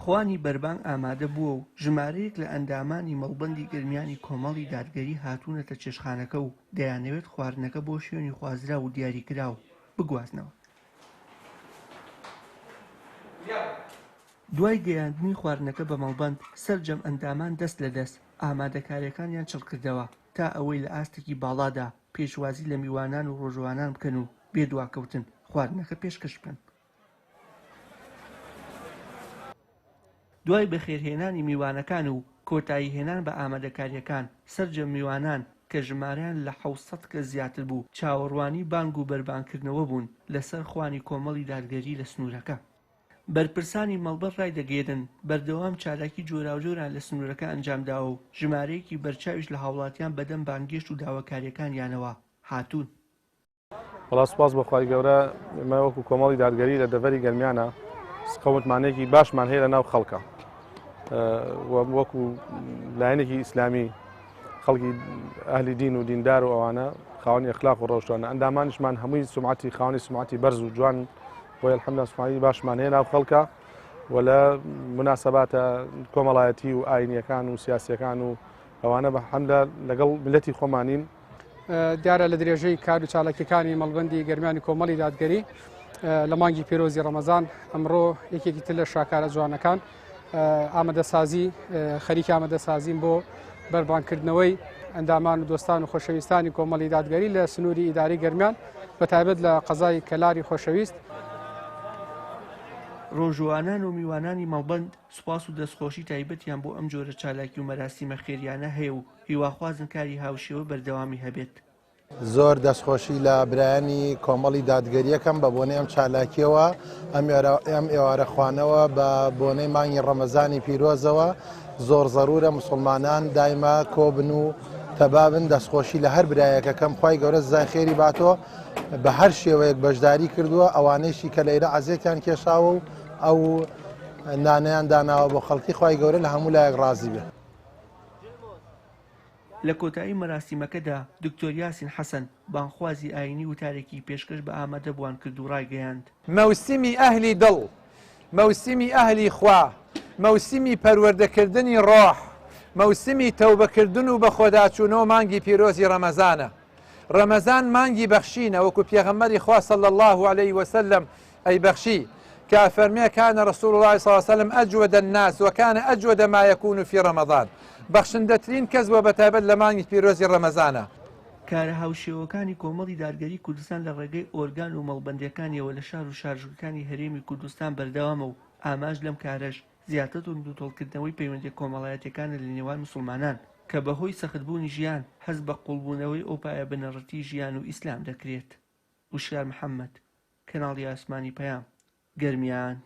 خوانی بەربانگ ئامادە بووە و ژمارەیەک لە ئەندامانی مەڵبەندی گرمیانی کۆمەڵی دادگەری هاتوونەتە چێشتخانەکە و دەیانەوێت خواردنەکە بۆ شوێنی خوازرا و دیاریکراو بگوازنەوە. دوای گەیاندنی خواردنەکە بە مەڵبەند سەرجەم ئەندامان دەست لە دەست ئامادەکاریەکانیان چڕکردەوە تا ئەوەی لە ئاستێکی باڵادا پێشوازی لە میوانان و ڕۆژوانان بکەن و بێدواکەوتن خواردنەکە پێشکەش بکەن. دوای بەخێرهێنانی میوانەکان و کۆتایی هێنان بە ئامادەکاریەکان سەرجەم میوانان کە ژمارەیان لە 700 کەس زیاتر بوو چاوەڕوانی بانگ و بەربانگکردنەوە بوون لەسەر خوانی کۆمەڵی دادگەری لە سنوورەکە. بەرپرسانی مەڵبەر ڕای دەگێرن بەردەوام چالاکی جۆراوجۆران لە سنوورەکە ئەنجامداوە و ژمارەیەکی بەرچاویش لە هاوڵاتیان بەدەم بانگێشت و داواکاریەکانیانەوە هاتوون. وڵا سوپاس بەخوای گەورە ئێمە وەکو کۆمەڵی دادگەری لە دەڤەری گەرمیانە قەوتمانێکی باشمان هەیە لە ناو خەڵکە وەکو لایەنێکی ئیسلامی خەڵکی ئەهلی دین و دیندار و ئەوانە خاوەنی ئەخلاق و ڕۆژتوانە ئەندامانیشمان هەمووی سومعەتی خاوەنی سومعەتی بەرز و جوان بۆیە الحەمدوللا سومعەتی باشمان هەیە ناو خەڵکە و لە مناسەباتە کۆمەڵایەتی و ئاینیەکان و سیاسیەکان و ئەوانە بەحەمدە لەگەڵ ملەتی خۆمانین. دیارە لە درێژەی کار و چالاکیەکانی مەڵبەندی گەرمیانی کۆمەڵی دادگەری لە مانگی پیرۆزی ڕەمەزان ئەمڕۆ یەکێکی تر لە شاکارە جوانەکان ئامادەسازی خەریکی ئامادەسازیم بۆ بەربانگکردنەوەی ئەندامان و دۆستان و خۆشەویستانی کۆمەڵی دادگەری لە سنووری ئیداری گەرمیان بەتایبەت لە قەزای کەلاری خۆشەویست. ڕۆژوانان و میوانانی مەڵبەند سوپاس و دەستخۆشی تایبەتیان بۆ ئەم جۆرە چالاکی و مەراسیمە خێریانە هەیە و هیواخوازن کاری هاوشێوە بەردەوامی هەبێت. زۆر دەستخۆشی لە برایانی کۆمەڵی دادگەریەکەم بە بۆنەی ئەم چالاکیەوە ئەم ئێوارە خوانەوە بە بۆنەی مانگی ڕەمەزانی پیرۆزەوە زۆر زەرورە مسلمانان دایما کۆبن و تەبابن دەستخۆشی لە هەر برایەکەکەم خوای گەورە زای خێری باتۆ بە هەر شێوەیەک بەشداری کردووە ئەوانەیشی کە لەیرە عەزیەتیان کێشاوە و ئەو نانەیان داناوە بۆ خەڵکی خوای گەورە لە هەموو لایەک ڕازی بێ. لە کۆتایی مەراسیمەکەدا دکتۆر یاسین حەسەن بانخوازی ئاینی وتارێکی پێشکەش بە ئامادەبووان کرد و ڕایگەیاند. مەوسیمی ئەهلی دڵ، مەوسیمی ئەهلی خوا، مەوسیمی پەروەردەکردنی ڕۆح، مەوسیمی تەوبەکردن و بە خۆداچوونەوە مانگی پیرۆزی ڕەمەزانە. ڕەمەزان مانگی بەخشینە وەکو پێغەمبەری خوا صلی الله عليه وسلم ئەی بەخشی کە فەرمێ کان رسول الله صلی الله عليه وسلم أجود الناس وكان أجود ما يكون في رمضان. بەخشندەترین کەس بۆ بەتایبەت لە مانگی پیرۆزی ڕەمەزانە. کارە هاوشێوەکانی کۆمەڵی دادگەری کوردستان لە ڕێگەی ئۆرگان و مەڵبەندیەکانیەوە لە شار و شارژوورەکانی هەرێمی کوردستان بەردەوامە و ئاماژ لەم کارەش زیاتر توندوتۆڵکردنەوەی پەیوەندی کۆمەڵایەتیەکانە لە نێوان مسلمانان کە بەهۆی سەختبوونی ژیان هەز بە قوڵبوونەوەی ئەو پایە بنەڕەتی ژیان و ئیسلام دەکرێت. وشار محەممەد، کەناڵی ئاسمانی پەیام، گەرمیان.